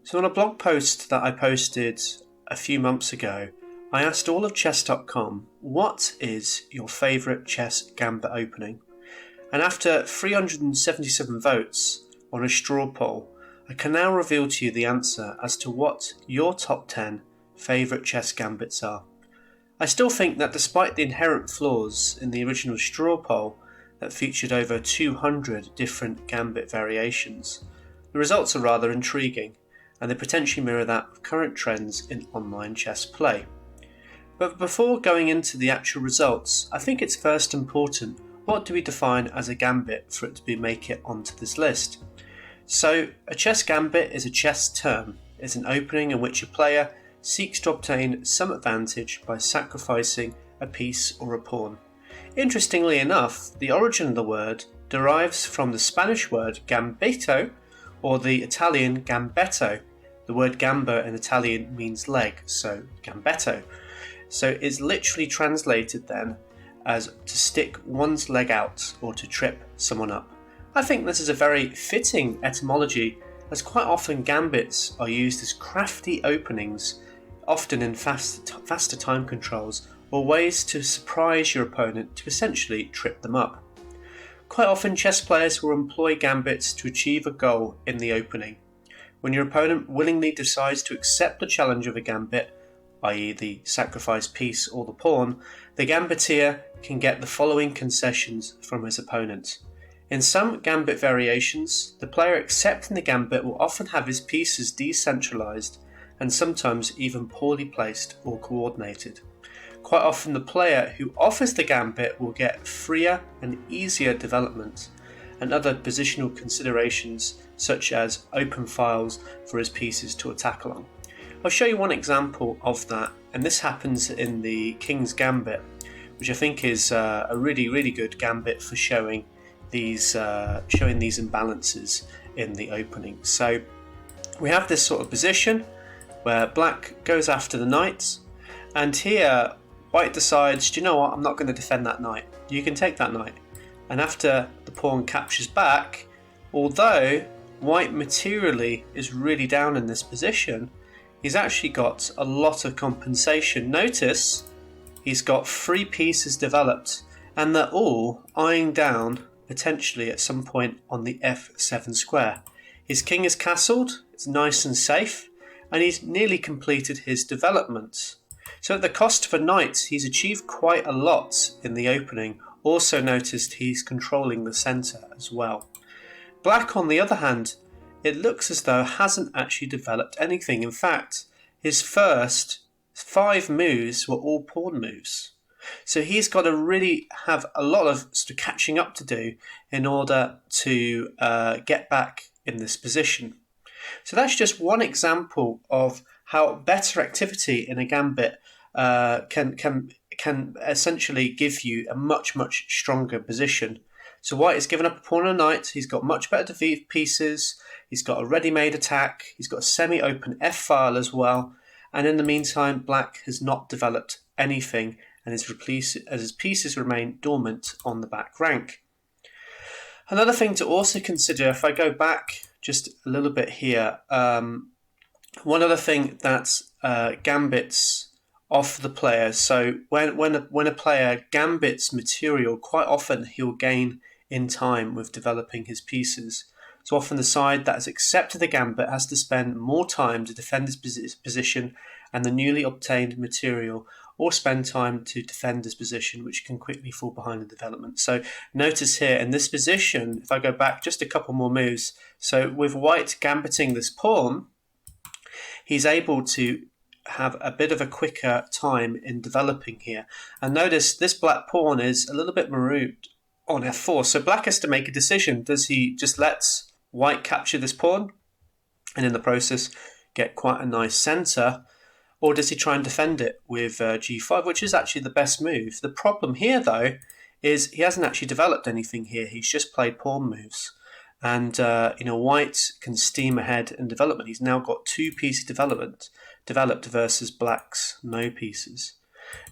So on a blog post that I posted a few months ago, I asked all of chess.com, what is your favourite chess gambit opening? And after 377 votes on a straw poll, I can now reveal to you the answer as to what your top 10 favourite chess gambits are. I still think that despite the inherent flaws in the original straw poll that featured over 200 different gambit variations, the results are rather intriguing, and they potentially mirror that of current trends in online chess play. But before going into the actual results, I think it's first important, what do we define as a gambit for it to make it onto this list? So a chess gambit is a chess term. It's an opening in which a player seeks to obtain some advantage by sacrificing a piece or a pawn. Interestingly enough, the origin of the word derives from the Spanish word gambito or the Italian gambetto. The word gamba in Italian means leg, so gambetto. So it's literally translated then as to stick one's leg out or to trip someone up. I think this is a very fitting etymology, as quite often gambits are used as crafty openings, often in faster time controls, or ways to surprise your opponent to essentially trip them up. Quite often chess players will employ gambits to achieve a goal in the opening. When your opponent willingly decides to accept the challenge of a gambit, i.e. the sacrificed piece or the pawn, the gambiteer can get the following concessions from his opponent. In some gambit variations, the player accepting the gambit will often have his pieces decentralized and sometimes even poorly placed or coordinated. Quite often the player who offers the gambit will get freer and easier development and other positional considerations such as open files for his pieces to attack along. I'll show you one example of that, and this happens in the King's Gambit, which I think is a really good gambit for showing these imbalances in the opening. So we have this sort of position where black goes after the knight, and here white decides, do you know what, I'm not going to defend that knight, you can take that knight. And after the pawn captures back, although white materially is really down in this position, he's actually got a lot of compensation. Notice he's got 3 pieces developed, and they're all eyeing down potentially at some point on the f7 square. His king is castled, it's nice and safe, and he's nearly completed his development. So at the cost of a knight, he's achieved quite a lot in the opening. Also noticed he's controlling the centre as well. Black, on the other hand, it looks as though hasn't actually developed anything. In fact, his first 5 moves were all pawn moves. So he's got to really have a lot of sort of catching up to do in order to get back in this position. So that's just one example of how better activity in a gambit can essentially give you a much stronger position. So white has given up a pawn and a knight, he's got much better defeated pieces, he's got a ready-made attack, he's got a semi-open f-file as well, and in the meantime black has not developed anything, and his pieces remain dormant on the back rank. Another thing to also consider, if I go back just a little bit here, one other thing that gambits offer the player, so when a player gambits material, quite often he'll gain in time with developing his pieces. So often the side that has accepted the gambit has to spend more time to defend his position and the newly obtained material, or spend time to defend his position, which can quickly fall behind in development. So notice here in this position, if I go back just a couple more moves, so with white gambiting this pawn, he's able to have a bit of a quicker time in developing here. And notice this black pawn is a little bit marooned on f4, so black has to make a decision. Does he just let white capture this pawn and in the process get quite a nice centre, or does he try and defend it with g5, which is actually the best move? The problem here though is he hasn't actually developed anything here, he's just played pawn moves. And white can steam ahead in development. He's now got 2 pieces developed versus black's no pieces.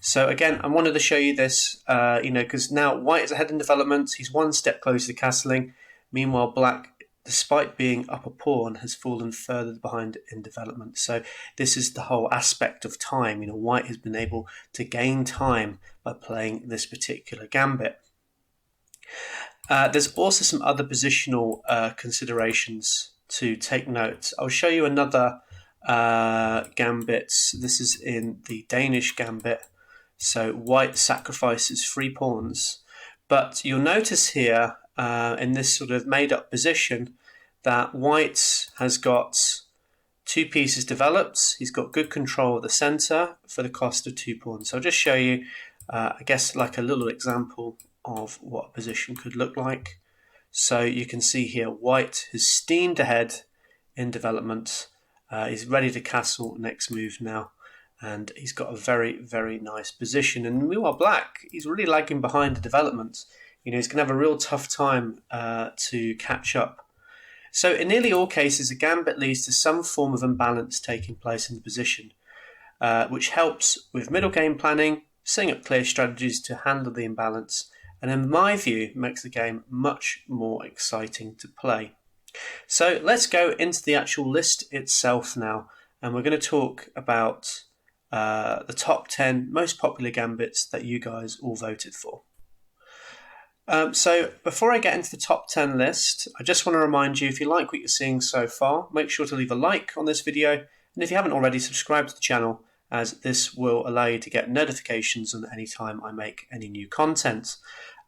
So again, I wanted to show you this, because now white is ahead in development. He's 1 step closer to castling. Meanwhile, black despite being up a pawn, has fallen further behind in development. So this is the whole aspect of time. White has been able to gain time by playing this particular gambit. There's also some other positional considerations to take note. I'll show you another gambit. This is in the Danish gambit. So white sacrifices 3 pawns. But you'll notice here in this sort of made up position that white has got 2 pieces developed. He's got good control of the center for the cost of 2 pawns. So I'll just show you, I guess, like a little example of what a position could look like. So you can see here white has steamed ahead in development. He's ready to castle next move now, and he's got a very, very nice position. And meanwhile black, he's really lagging behind the development. He's going to have a real tough time to catch up. So in nearly all cases, a gambit leads to some form of imbalance taking place in the position, which helps with middle game planning, setting up clear strategies to handle the imbalance, and in my view makes the game much more exciting to play. So let's go into the actual list itself now, and we're going to talk about the top 10 most popular gambits that you guys all voted for. So before I get into the top 10 list, I just want to remind you, if you like what you're seeing so far, make sure to leave a like on this video, and if you haven't already, subscribe to the channel, as this will allow you to get notifications on any time I make any new content.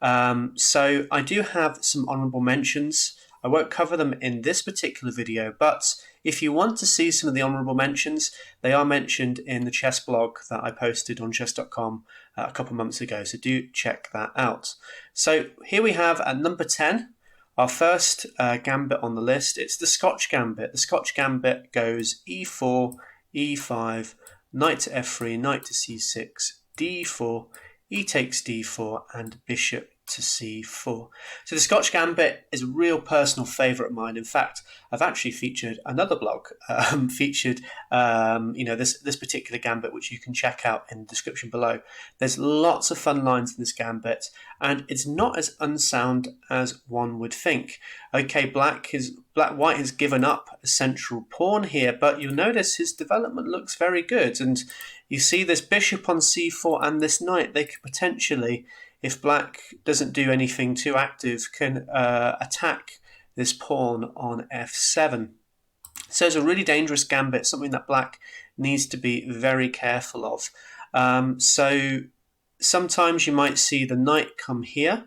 So I do have some honourable mentions. I won't cover them in this particular video, but if you want to see some of the honourable mentions, they are mentioned in the chess blog that I posted on chess.com a couple of months ago, so do check that out. So here we have at number 10, our first gambit on the list. It's the Scotch gambit. The Scotch gambit goes e4, e5, knight to f3, knight to c6, d4, e takes d4, and bishop to c4. So the Scotch gambit is a real personal favourite of mine. In fact, I've actually featured another blog this particular gambit, which you can check out in the description below. There's lots of fun lines in this gambit, and it's not as unsound as one would think. Okay, white has given up a central pawn here, but you'll notice his development looks very good, and you see this bishop on c4 and this knight. They could potentially, if black doesn't do anything too active, can attack this pawn on f7. So it's a really dangerous gambit, something that black needs to be very careful of. So sometimes you might see the knight come here,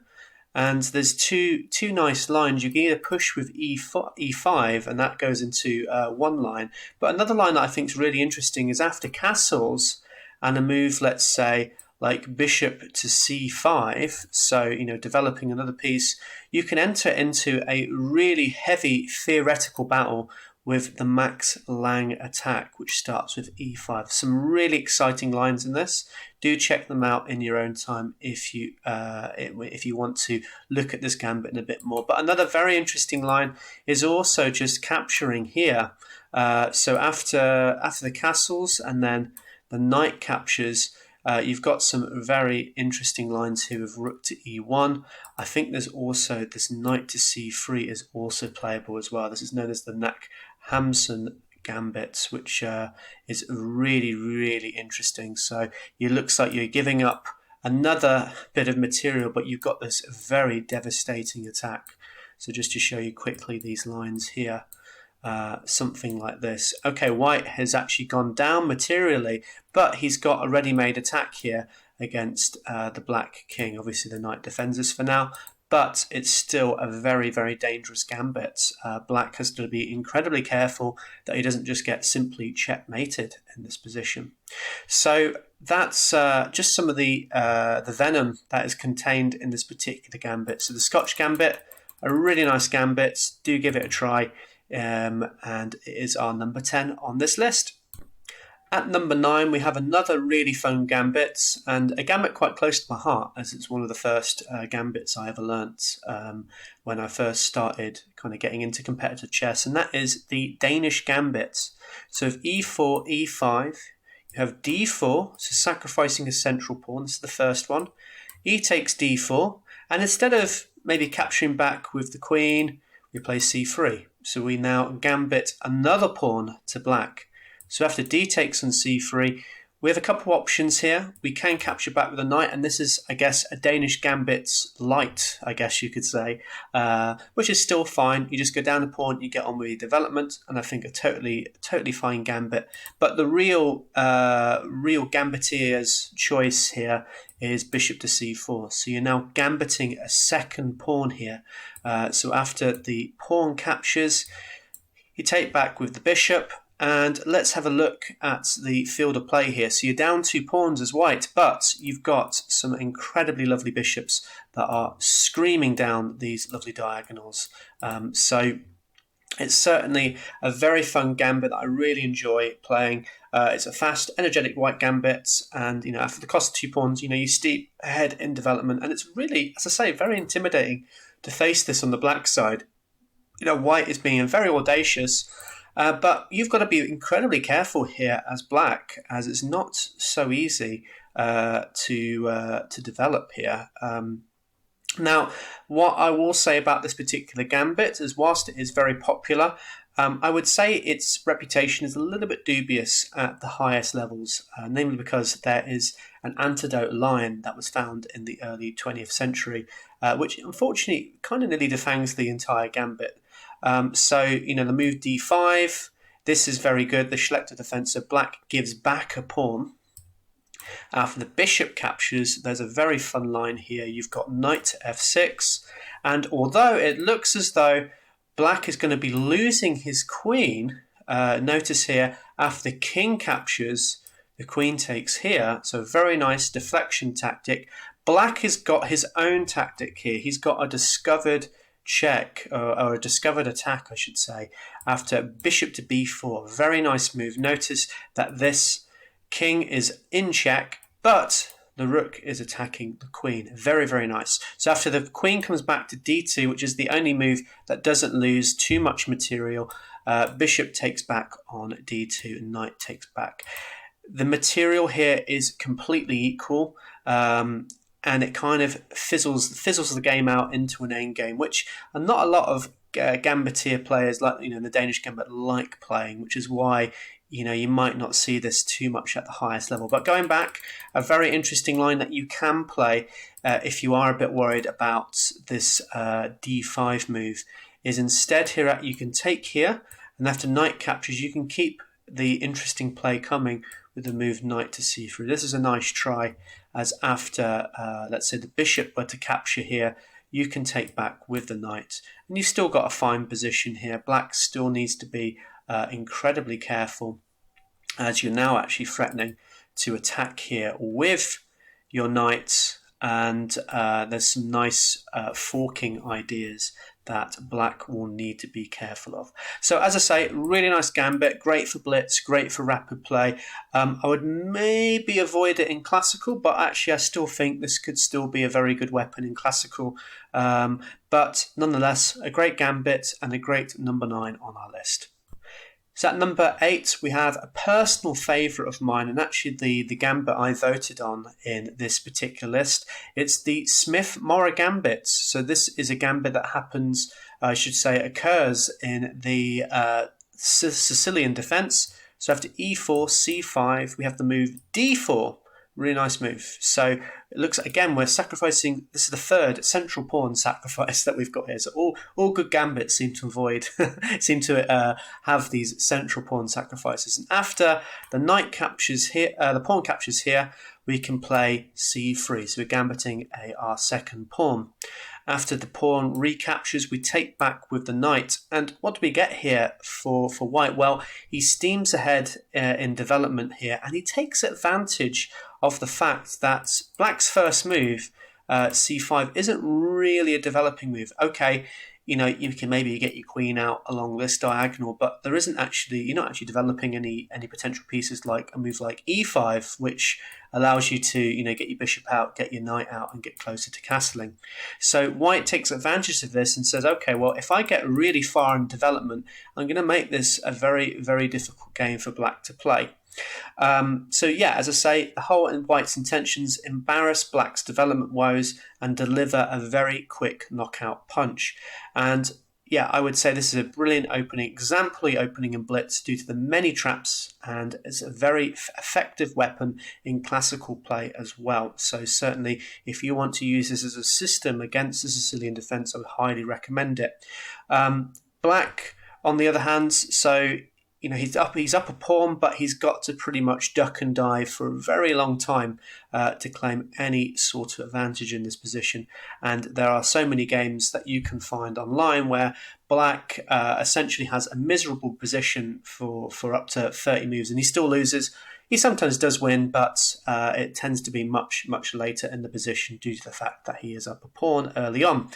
and there's two nice lines. You can either push with e5, and that goes into one line. But another line that I think is really interesting is after castles and a move, let's say, like bishop to c5, so developing another piece, you can enter into a really heavy theoretical battle with the Max Lang attack, which starts with e5. Some really exciting lines in this. Do check them out in your own time if you want to look at this gambit in a bit more. But another very interesting line is also just capturing here. So after the castles and then the knight captures, you've got some very interesting lines here with rook to e1. I think there's also this knight to c3 is also playable as well. This is known as the Nack-Hamsun gambit, which is really, really interesting. So it looks like you're giving up another bit of material, but you've got this very devastating attack. So just to show you quickly these lines here. Something like this. Okay, white has actually gone down materially, but he's got a ready-made attack here against the black king. Obviously the knight defends us for now, but it's still a very, very dangerous gambit. Black has to be incredibly careful that he doesn't just get simply checkmated in this position. So that's just some of the venom that is contained in this particular gambit. So the Scotch gambit, a really nice gambit. Do give it a try. And it is our number 10 on this list. At number 9, we have another really fun gambit, and a gambit quite close to my heart, as it's one of the first gambits I ever learnt when I first started kind of getting into competitive chess, and that is the Danish gambit. So if e4, e5, you have d4, so sacrificing a central pawn. This is the first one. E takes d4, and instead of maybe capturing back with the queen, we play c3. So we now gambit another pawn to black. So after d takes on c3, we have a couple of options here. We can capture back with a knight, and this is, I guess, a Danish gambit's light, I guess you could say, which is still fine. You just go down a pawn, you get on with your development, and I think a totally fine gambit. But the real gambitier's choice here is bishop to c4. So you're now gambiting a second pawn here. So after the pawn captures, you take back with the bishop. And let's have a look at the field of play here. So you're down 2 pawns as white, but you've got some incredibly lovely bishops that are screaming down these lovely diagonals. So it's certainly a very fun gambit that I really enjoy playing. It's a fast, energetic white gambit, and after the cost of 2 pawns, you steep ahead in development, and it's really, as I say, very intimidating to face this on the black side. White is being very audacious. But you've got to be incredibly careful here as black, as it's not so easy to develop here. Now, what I will say about this particular gambit is, whilst it is very popular, I would say its reputation is a little bit dubious at the highest levels, namely because there is an antidote line that was found in the early 20th century, which unfortunately kind of nearly defangs the entire gambit. So the move d5, this is very good. The Schlechter defense, so black gives back a pawn. After the bishop captures, there's a very fun line here. You've got knight to f6, and although it looks as though black is going to be losing his queen, notice here, after the king captures, the queen takes here, so very nice deflection tactic. Black has got his own tactic here. He's got a discovered check, or a discovered attack, I should say, after bishop to b4. Very nice move. Notice that this king is in check, but the rook is attacking the queen. Very, very nice. So after the queen comes back to d2, which is the only move that doesn't lose too much material, bishop takes back on d2, and knight takes back. The material here is completely equal. And it kind of fizzles the game out into an endgame, which are not a lot of gambitier players, like the Danish gambit, like playing, which is why you might not see this too much at the highest level. But going back, a very interesting line that you can play if you are a bit worried about this d5 move is, instead here you can take here, and after knight captures, you can keep the interesting play coming with the move knight to c3. This is a nice try, as after, let's say, the bishop were to capture here, you can take back with the knight. And you've still got a fine position here. Black still needs to be incredibly careful, as you're now actually threatening to attack here with your knight, and there's some nice forking ideas that black will need to be careful of. So as I say, really nice gambit, great for blitz, great for rapid play. I would maybe avoid it in classical, but actually I still think this could still be a very good weapon in classical. But nonetheless, a great gambit and a great number 9 on our list. So at number 8, we have a personal favourite of mine, and actually the gambit I voted on in this particular list. It's the Smith-Morra gambit. So this is a gambit that happens, I should say, occurs in the Sicilian defence. So after e4, c5, we have the move d4. Really nice move. So it looks, again, we're sacrificing, this is the third central pawn sacrifice that we've got here. So all good gambits seem to avoid, seem to have these central pawn sacrifices. And after the knight captures here, the pawn captures here, we can play c3. So we're gambiting our second pawn. After the pawn recaptures, we take back with the knight. And what do we get here for white? Well, he steams ahead in development here, and he takes advantage of the fact that black's first move, c5, isn't really a developing move. Okay, you can maybe get your queen out along this diagonal, but there isn't actually, you're not actually developing any potential pieces like a move like e5, which allows you to, get your bishop out, get your knight out, and get closer to castling. So white takes advantage of this and says, okay, well, if I get really far in development, I'm going to make this a very, very difficult game for black to play. So yeah, as I say, the whole in white's intentions embarrass black's development woes and deliver a very quick knockout punch. And yeah, I would say this is a brilliant opening, exemplary opening in Blitz due to the many traps, and it's a very effective weapon in classical play as well. So certainly, if you want to use this as a system against the Sicilian defence, I would highly recommend it. Black, on the other hand, so he's up a pawn, but he's got to pretty much duck and dive for a very long time to claim any sort of advantage in this position. And there are so many games that you can find online where Black essentially has a miserable position for up to 30 moves, and he still loses. He sometimes does win, but it tends to be much, much later in the position due to the fact that he is up a pawn early on.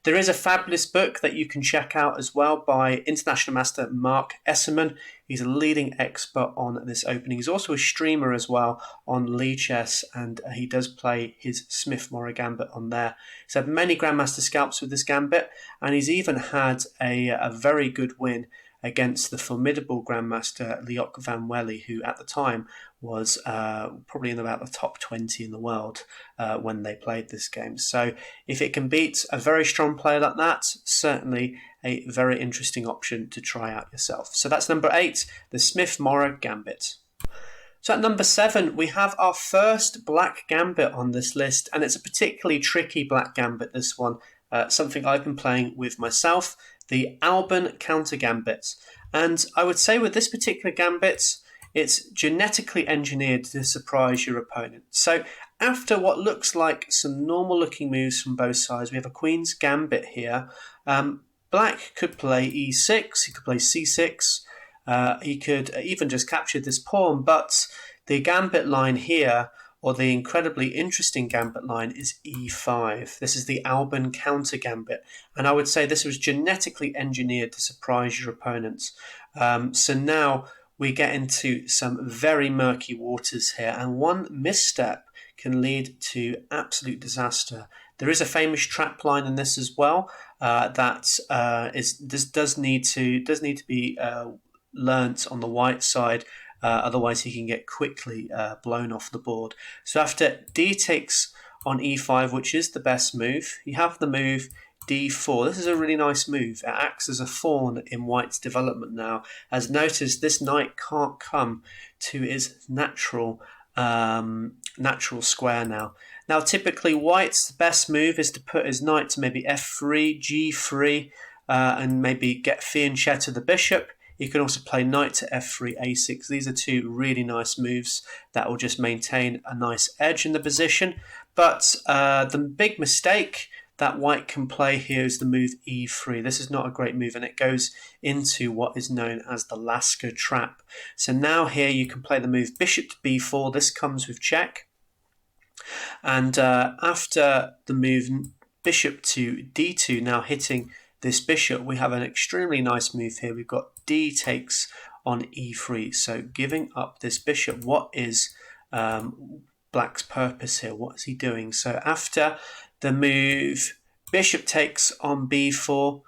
There is a fabulous book that you can check out as well by International Master Mark Esserman. He's a leading expert on this opening. He's also a streamer as well on Lichess, and he does play his Smith-Morra Gambit on there. He's had many Grandmaster scalps with this Gambit, and he's even had a very good win against the formidable Grandmaster Leok van Wely, who at the time was probably in about the top 20 in the world when they played this game. So if it can beat a very strong player like that, certainly a very interesting option to try out yourself. So that's number 8, the Smith-Morra Gambit. So at number 7, we have our first Black Gambit on this list, and it's a particularly tricky Black Gambit, this one. Something I've been playing with myself, the Alban Counter Gambit. And I would say with this particular Gambit, it's genetically engineered to surprise your opponent. So after what looks like some normal looking moves from both sides, we have a Queen's Gambit here. Black could play e6, he could play c6, he could even just capture this pawn, but the Gambit line here, or the incredibly interesting Gambit line, is e5. This is the Alban Counter Gambit, and I would say this was genetically engineered to surprise your opponents. So now we get into some very murky waters here, and one misstep can lead to absolute disaster. There is a famous trap line in this as well does need to be learnt on the white side. Otherwise he can get quickly blown off the board. So after d takes on e5, which is the best move, you have the move d4. This is a really nice move. It acts as a pawn in white's development now. As noticed, this knight can't come to his natural square now. Now typically white's best move is to put his knight to maybe f3, g3, and maybe get fianchetto the bishop. You can also play knight to f3, a6. These are two really nice moves that will just maintain a nice edge in the position. But the big mistake that white can play here is the move e3. This is not a great move, and it goes into what is known as the Lasker trap. So now here you can play the move bishop to b4. This comes with check. And after the move bishop to d2, now hitting this bishop, we have an extremely nice move here. We've got d takes on e3, so giving up this bishop. What is Black's purpose here? What is he doing? So after the move bishop takes on b4,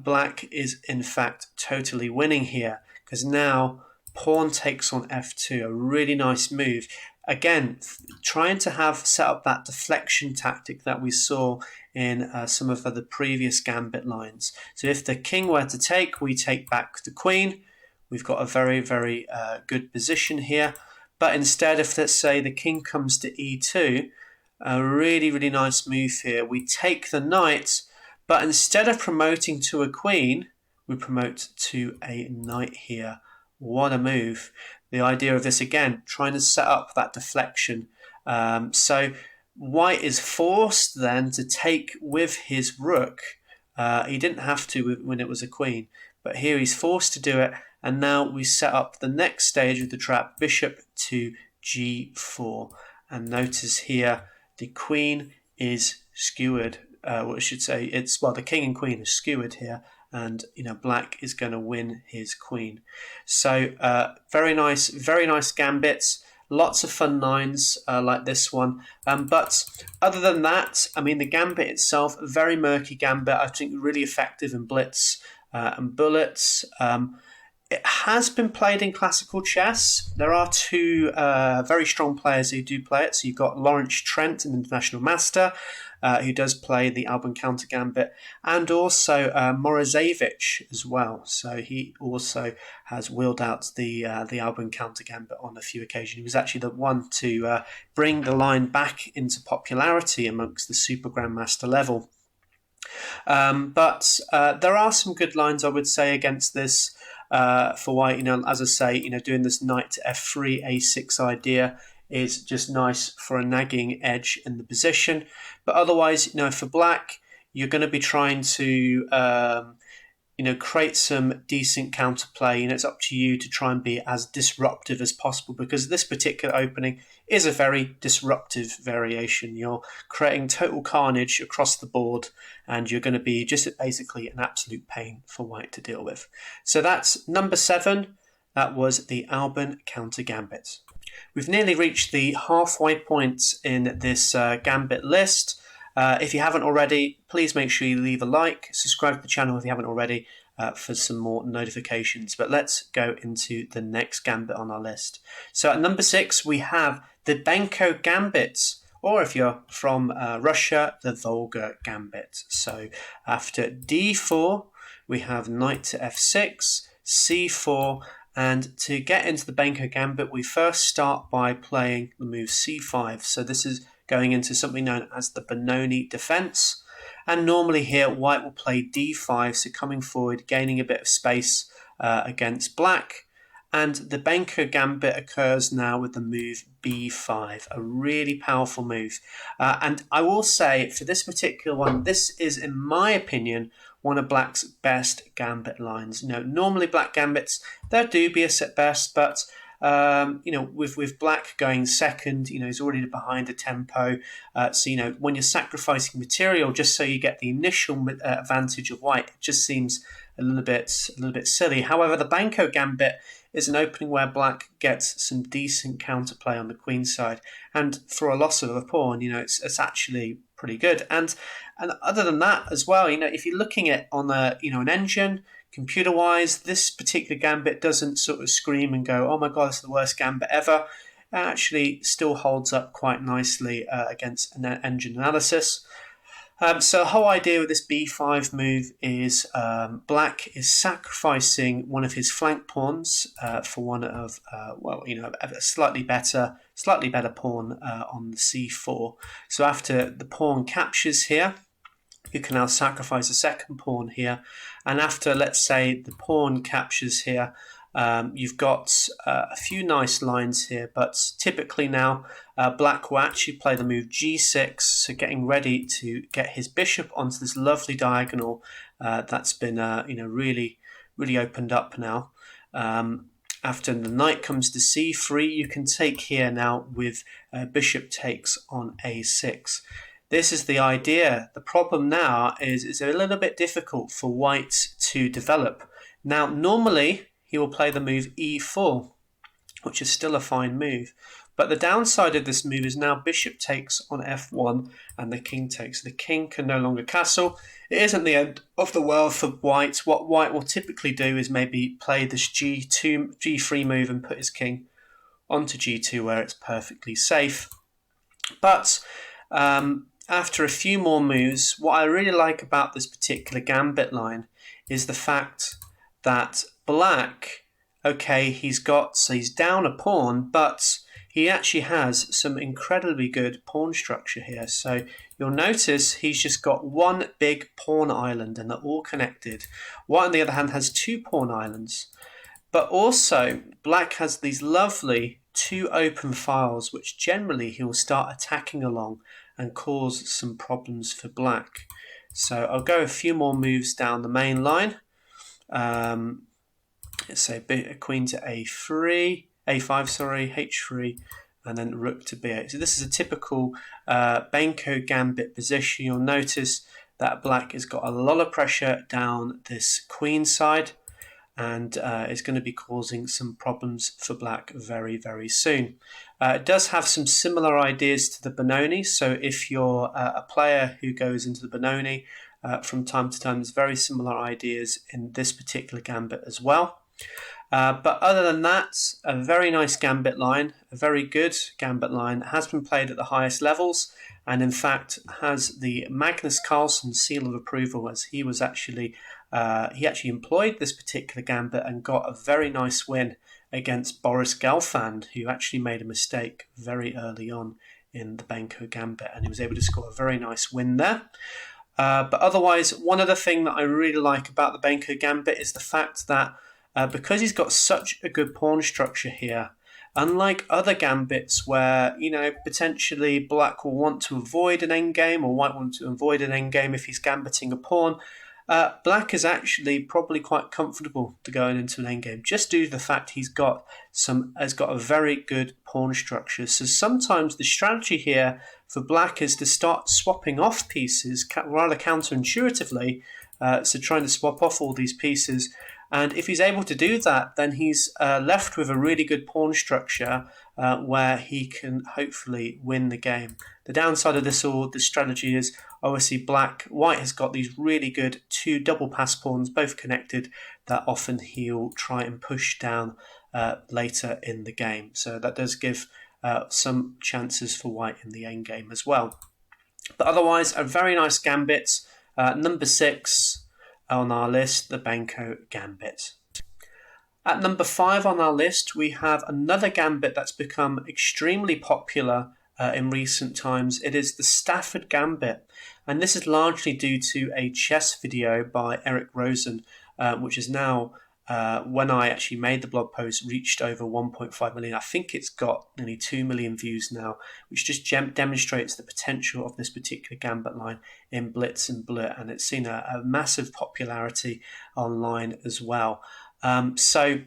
Black is in fact totally winning here, because now pawn takes on f2, a really nice move. Again, trying to set up that deflection tactic that we saw in some of the previous Gambit lines. So if the king were to take, we take back the queen. We've got a very, very good position here. But instead, if let's say the king comes to e2, a really, really nice move here. We take the knight, but instead of promoting to a queen, we promote to a knight here. What a move. The idea of this, again, trying to set up that deflection. So white is forced then to take with his rook. He didn't have to when it was a queen, but here he's forced to do it. And now we set up the next stage of the trap, bishop to g4. And notice here, the queen is skewered. What I should say, the king and queen are skewered here. And Black is going to win his queen. So very nice gambits. Lots of fun lines like this one. But other than that, I mean, the gambit itself, a very murky gambit. I think really effective in blitz and bullets. It has been played in classical chess. There are two very strong players who do play it. So you've got Lawrence Trent, an international master. who does play the Alban counter gambit, and also Morozevich as well. So he also has wheeled out the Alban counter gambit on a few occasions. He was actually the one to bring the line back into popularity amongst the Super Grandmaster level. But there are some good lines, I would say, against this for white. As I say, doing this knight to f3, a6 idea is just nice for a nagging edge in the position. But otherwise, for black, you're going to be trying to create some decent counterplay, and it's up to you to try and be as disruptive as possible, because this particular opening is a very disruptive variation. You're creating total carnage across the board, and you're going to be just basically an absolute pain for white to deal with. So that's number 7. That was the Alban counter gambit. We've nearly reached the halfway point in this gambit list. If you haven't already, please make sure you leave a like, subscribe to the channel if you haven't already for some more notifications. But let's go into the next gambit on our list. So at number 6, we have the Benko Gambit, or if you're from Russia, the Volga Gambit. So after d4, we have knight to f6, c4, and to get into the Benko Gambit, we first start by playing the move c5. So this is going into something known as the Benoni defense. And normally here, white will play d5, so coming forward, gaining a bit of space against black. And the Benko Gambit occurs now with the move b5, a really powerful move. And I will say, for this particular one, this is, in my opinion, one of black's best gambit lines. Normally black gambits, they're dubious at best, but with black going second, he's already behind the tempo. So when you're sacrificing material just so you get the initial advantage of white, it just seems a little bit silly. However, the Benko Gambit is an opening where black gets some decent counterplay on the queen side, and for a loss of a pawn, it's actually pretty good. And other than that as well, if you're looking at on an engine, computer-wise, this particular gambit doesn't sort of scream and go, oh my god, it's the worst gambit ever. It actually still holds up quite nicely against an engine analysis. So the whole idea with this b5 move is black is sacrificing one of his flank pawns for one of a slightly better pawn on the c4. So after the pawn captures here, you can now sacrifice a second pawn here, and after, let's say, the pawn captures here, you've got a few nice lines here, but typically now black will actually play the move g6, so getting ready to get his bishop onto this lovely diagonal that's been really opened up now. After the knight comes to c3, you can take here now with bishop takes on a6. This is the idea. The problem now is it's a little bit difficult for white to develop. Now, normally he will play the move e4, which is still a fine move. But the downside of this move is now bishop takes on f1 and the king takes. The king can no longer castle. It isn't the end of the world for white. What white will typically do is maybe play this g3 move and put his king onto g2 where it's perfectly safe. But after a few more moves, what I really like about this particular gambit line is the fact that black, okay, he's down a pawn, but he actually has some incredibly good pawn structure here. So you'll notice he's just got one big pawn island and they're all connected. White, on the other hand, has 2 pawn islands. But also, black has these lovely 2 open files, which generally he will start attacking along and cause some problems for black. So I'll go a few more moves down the main line. Let's say queen to a5, h3, and then rook to b8. So this is a typical Benko Gambit position. You'll notice that black has got a lot of pressure down this queen side, and is going to be causing some problems for black very, very soon. It does have some similar ideas to the Benoni, so if you're a player who goes into the Benoni from time to time, there's very similar ideas in this particular gambit as well. But other than that, a very nice gambit line, a very good gambit line, has been played at the highest levels, and in fact has the Magnus Carlsen seal of approval, as he actually employed this particular gambit and got a very nice win against Boris Gelfand, who actually made a mistake very early on in the Benko gambit, and he was able to score a very nice win there. But otherwise, one other thing that I really like about the Benko gambit is the fact that because he's got such a good pawn structure here, unlike other gambits where, potentially black will want to avoid an endgame or white want to avoid an endgame if he's gambiting a pawn, black is actually probably quite comfortable to going into an endgame, just due to the fact has got a very good pawn structure. So sometimes the strategy here for black is to start swapping off pieces rather counterintuitively, so trying to swap off all these pieces. And if he's able to do that, then he's left with a really good pawn structure where he can hopefully win the game. The downside of this strategy is obviously white has got these really good two double pass pawns, both connected, that often he'll try and push down later in the game. So that does give some chances for white in the endgame as well. But otherwise, a very nice gambit. Number 6 on our list, the Benko gambit. At number 5 on our list, we have another gambit that's become extremely popular in recent times. It is the Stafford gambit, and this is largely due to a chess video by Eric Rosen, which is now, when I actually made the blog post, reached over 1.5 million. I think it's got nearly 2 million views now, which just demonstrates the potential of this particular gambit line in Blitz and Blut, and it's seen a massive popularity online as well. So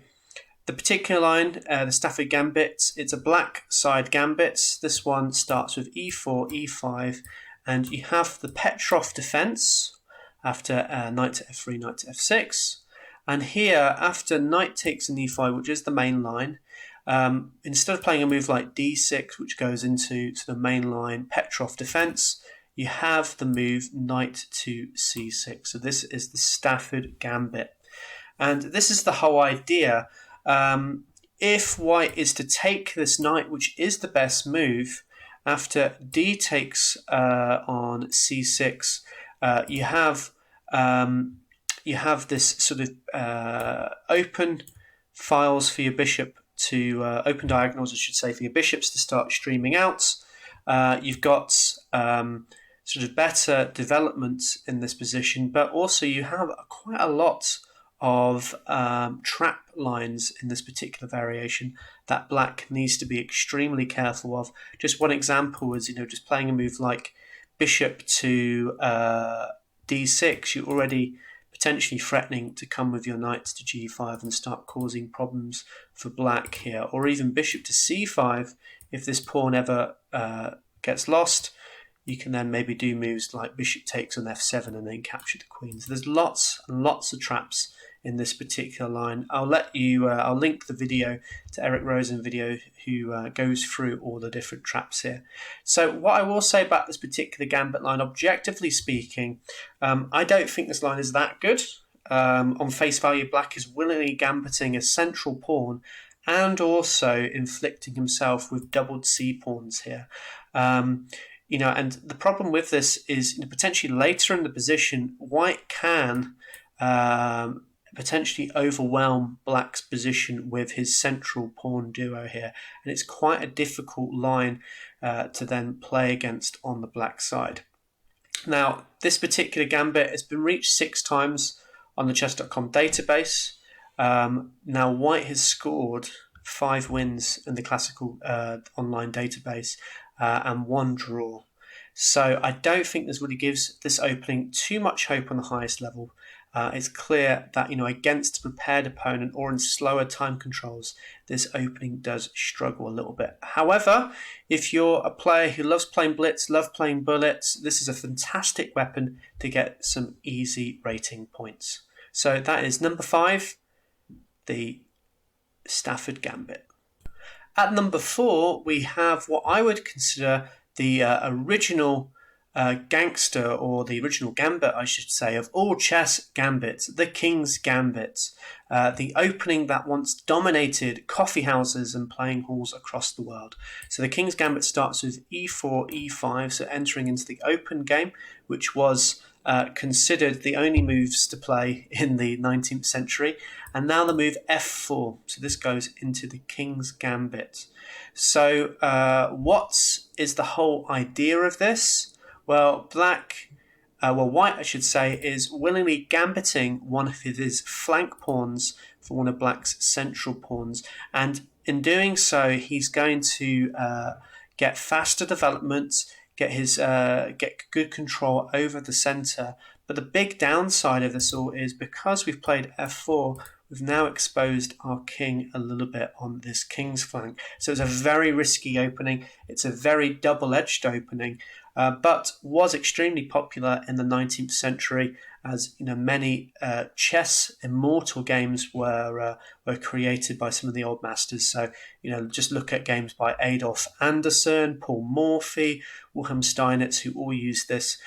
the particular line, the Stafford gambit, it's a black side gambit. This one starts with e4, e5, and you have the Petrov defense after knight to f3, knight to f6. And here, after knight takes an e5, which is the main line, instead of playing a move like d6, which goes into the main line Petrov defense, you have the move knight to c6. So this is the Stafford gambit. And this is the whole idea. If white is to take this knight, which is the best move, after d takes on c6, you have this sort of open files for your bishop to open diagonals, I should say, for your bishops to start streaming out. You've got sort of better development in this position, but also you have quite a lot of trap lines in this particular variation that black needs to be extremely careful of. Just one example is, just playing a move like bishop to d6, you're already potentially threatening to come with your knights to g5 and start causing problems for black here. Or even bishop to c5, if this pawn ever gets lost, you can then maybe do moves like bishop takes on f7 and then capture the queen. So there's lots and lots of traps in this particular line. I'll link the video to Eric Rosen video who goes through all the different traps here. So what I will say about this particular gambit line, objectively speaking, I don't think this line is that good. On face value, black is willingly gambiting a central pawn and also inflicting himself with doubled c pawns here. And the problem with this is potentially later in the position, white can potentially overwhelm black's position with his central pawn duo here, and it's quite a difficult line to then play against on the black side. Now, this particular gambit has been reached 6 times on the chess.com database. Now, white has scored 5 wins in the classical online database and 1 draw. So I don't think this really gives this opening too much hope on the highest level. It's clear that, against a prepared opponent or in slower time controls, this opening does struggle a little bit. However, if you're a player who loves playing blitz, loves playing bullets, this is a fantastic weapon to get some easy rating points. So that is number 5, the Stafford Gambit. At number 4, we have what I would consider the original gangster, or the original gambit, I should say, of all chess gambits, the King's Gambit, the opening that once dominated coffee houses and playing halls across the world. So the King's Gambit starts with e4, e5, so entering into the open game, which was considered the only moves to play in the 19th century, and now the move f4. So this goes into the King's Gambit. So what is the whole idea of this? Well, white, I should say, is willingly gambiting one of his flank pawns for one of black's central pawns, and in doing so, he's going to get faster development, get good control over the centre. But the big downside of this all is because we've played f4, we've now exposed our king a little bit on this king's flank. So it's a very risky opening. It's a very double-edged opening, but was extremely popular in the 19th century, as many chess immortal games were created by some of the old masters. So just look at games by Adolf Anderssen, Paul Morphy, Wilhelm Steinitz, who all used this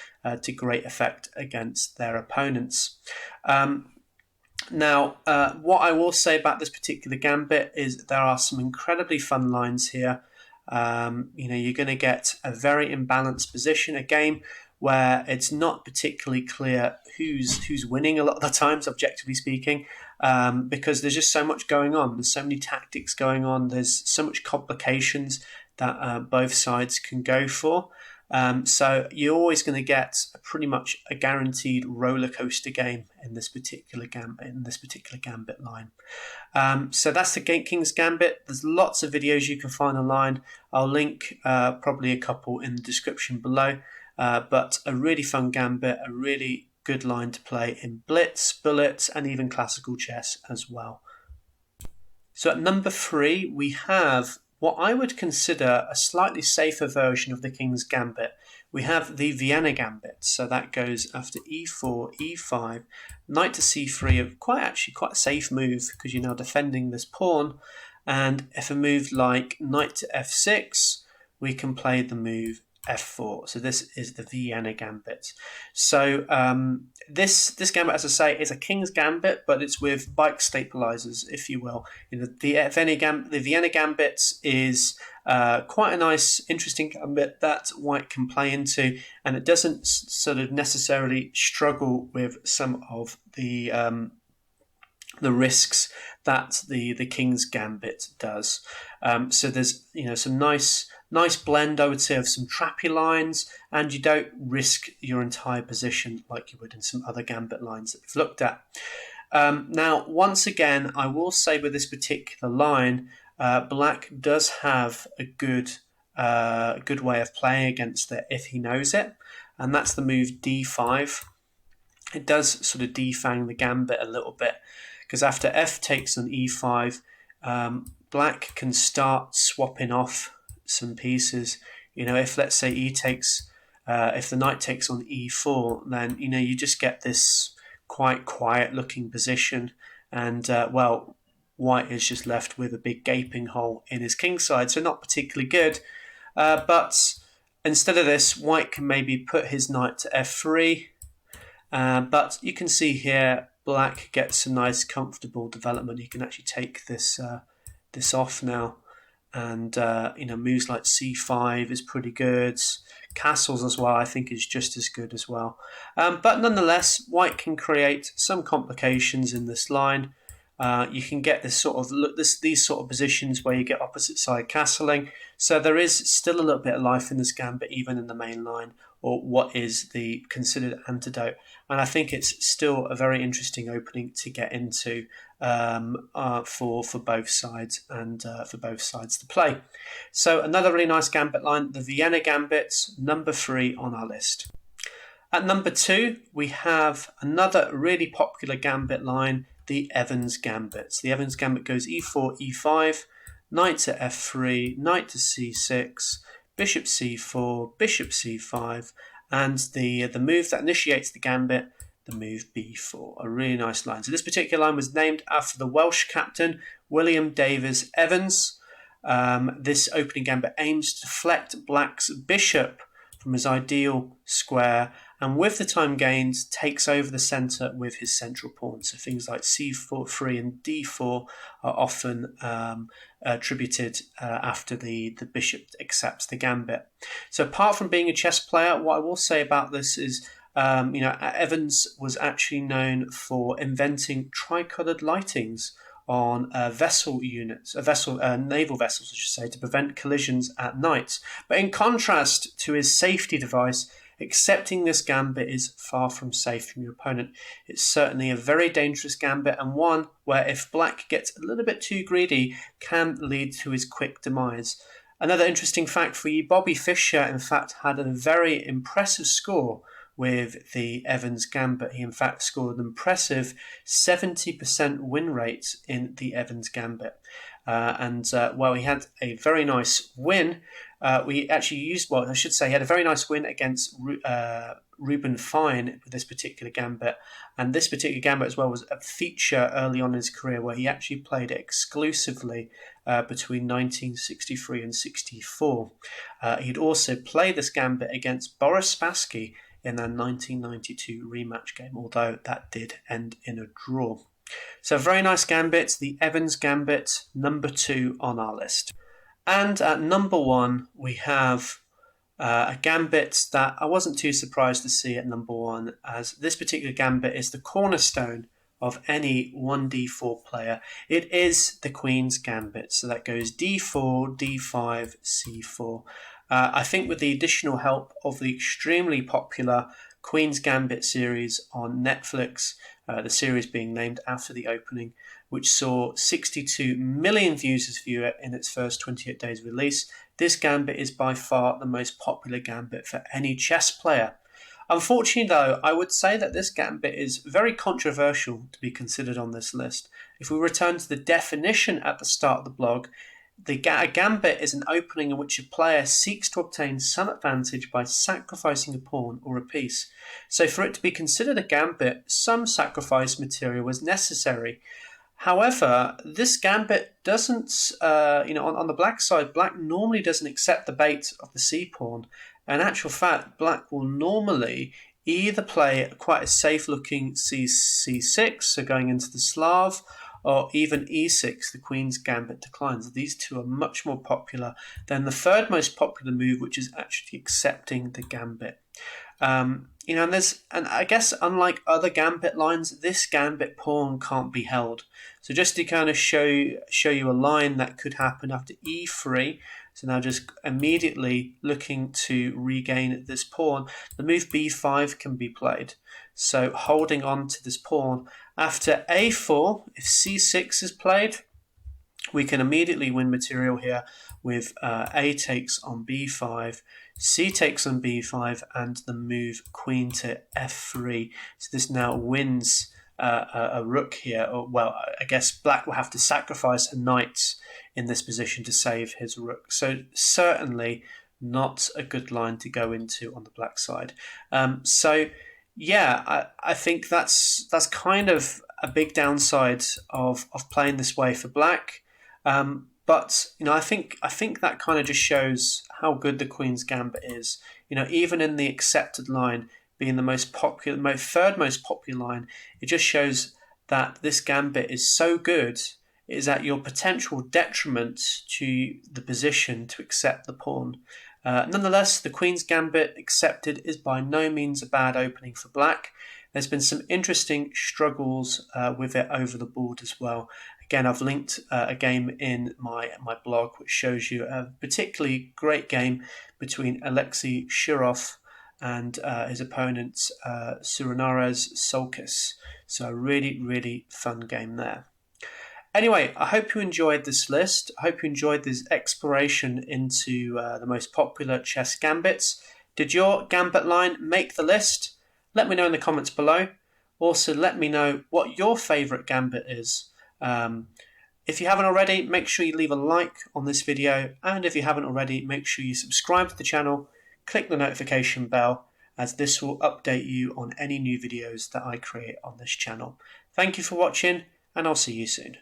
to great effect against their opponents. Now, what I will say about this particular gambit is there are some incredibly fun lines here. You're going to get a very imbalanced position, a game where it's not particularly clear who's winning a lot of the times, objectively speaking, because there's just so much going on. There's so many tactics going on. There's so much complications that both sides can go for. So you're always going to get pretty much a guaranteed roller coaster game in this particular gambit line. So that's the King's Gambit. There's lots of videos you can find online. I'll link probably a couple in the description below. But a really fun gambit, a really good line to play in blitz, bullets, and even classical chess as well. So at number 3, we have what I would consider a slightly safer version of the King's Gambit. We have the Vienna Gambit, so that goes after e4, e5, knight to c3, quite a safe move because you're now defending this pawn, and if a move like knight to f6, we can play the move f4. So this is the Vienna Gambit. So this gambit, as I say, is a King's Gambit, but it's with bike stabilizers, if you will. The Vienna Gambit is quite a nice, interesting gambit that white can play into, and it doesn't sort of necessarily struggle with some of the risks that the King's Gambit does. So there's some nice blend, I would say, of some trappy lines, and you don't risk your entire position like you would in some other gambit lines that we've looked at. Now, once again, I will say with this particular line, black does have a good way of playing against it if he knows it, and that's the move d5. It does sort of defang the gambit a little bit, because after f takes on e5, black can start swapping off some pieces. If let's say if the knight takes on e4, then you just get this quite quiet looking position, and white is just left with a big gaping hole in his king side, so not particularly good. But instead of this, white can maybe put his knight to f3, but you can see here black gets a nice comfortable development. He can actually take this off now, and moves like c5 is pretty good. Castles as well, I think, is just as good as well. But nonetheless, white can create some complications in this line. You can get these sort of positions where you get opposite side castling. So there is still a little bit of life in this gambit, even in the main line, or what is the considered antidote. And I think it's still a very interesting opening to get into for both sides and for both sides to play. So another really nice gambit line, the Vienna Gambit, number 3 on our list. At number 2, we have another really popular gambit line, the Evans Gambit. So the Evans Gambit goes e4, e5, knight to f3, knight to c6, bishop c4, bishop c5, and the move that initiates the gambit, the move b4. A really nice line. So this particular line was named after the Welsh captain William Davies Evans. This opening gambit aims to deflect black's bishop from his ideal square, and with the time gained takes over the centre with his central pawn. So things like c4 and d4 are often attributed after the bishop accepts the gambit. So apart from being a chess player, what I will say about this is Evans was actually known for inventing tricoloured lightings on naval vessels, I should say, to prevent collisions at night. But in contrast to his safety device, accepting this gambit is far from safe from your opponent. It's certainly a very dangerous gambit, and one where if black gets a little bit too greedy, can lead to his quick demise. Another interesting fact for you, Bobby Fischer, in fact, had a very impressive score with the Evans Gambit. He in fact scored an impressive 70% win rate in the Evans Gambit. While he had a very nice win, he had a very nice win against Ruben Fine with this particular gambit. And this particular gambit as well was a feature early on in his career where he actually played it exclusively between 1963 and 64. He'd also played this gambit against Boris Spassky in their 1992 rematch game, although that did end in a draw. So very nice gambit, the Evans Gambit, number 2 on our list. And at number 1, we have a gambit that I wasn't too surprised to see at number 1, as this particular gambit is the cornerstone of any 1d4 player. It is the Queen's Gambit, so that goes d4, d5, c4. I think with the additional help of the extremely popular Queen's Gambit series on Netflix, the series being named after the opening, which saw 62 million views in its first 28 days release, this gambit is by far the most popular gambit for any chess player. Unfortunately, though, I would say that this gambit is very controversial to be considered on this list. If we return to the definition at the start of the blog, a gambit is an opening in which a player seeks to obtain some advantage by sacrificing a pawn or a piece. So for it to be considered a gambit, some sacrifice material was necessary. However, this gambit doesn't, on the black side, black normally doesn't accept the bait of the c-pawn. In actual fact, black will normally either play quite a safe-looking c6, so going into the Slav, or even e6, the Queen's Gambit declines. These two are much more popular than the third most popular move, which is actually accepting the gambit. And I guess unlike other gambit lines, this gambit pawn can't be held. So just to kind of show you a line that could happen after e3. So now just immediately looking to regain this pawn, the move b5 can be played. So holding on to this pawn. After a4, if c6 is played, we can immediately win material here with a takes on b5, c takes on b5, and the move queen to f3. So this now wins a rook here. I guess black will have to sacrifice a knight in this position to save his rook. So certainly not a good line to go into on the black side. I think that's kind of a big downside of playing this way for black. But I think that kind of just shows how good the Queen's Gambit is. Even in the accepted line being the third most popular line, it just shows that this gambit is so good, it is at your potential detriment to the position to accept the pawn. Nonetheless, the Queen's Gambit accepted is by no means a bad opening for black. There's been some interesting struggles with it over the board as well. Again, I've linked a game in my blog which shows you a particularly great game between Alexei Shirov and his opponent Suranares Solkis. So a really, really fun game there. Anyway, I hope you enjoyed this list. I hope you enjoyed this exploration into the most popular chess gambits. Did your gambit line make the list? Let me know in the comments below. Also, let me know what your favourite gambit is. If you haven't already, make sure you leave a like on this video. And if you haven't already, make sure you subscribe to the channel, click the notification bell, as this will update you on any new videos that I create on this channel. Thank you for watching, and I'll see you soon.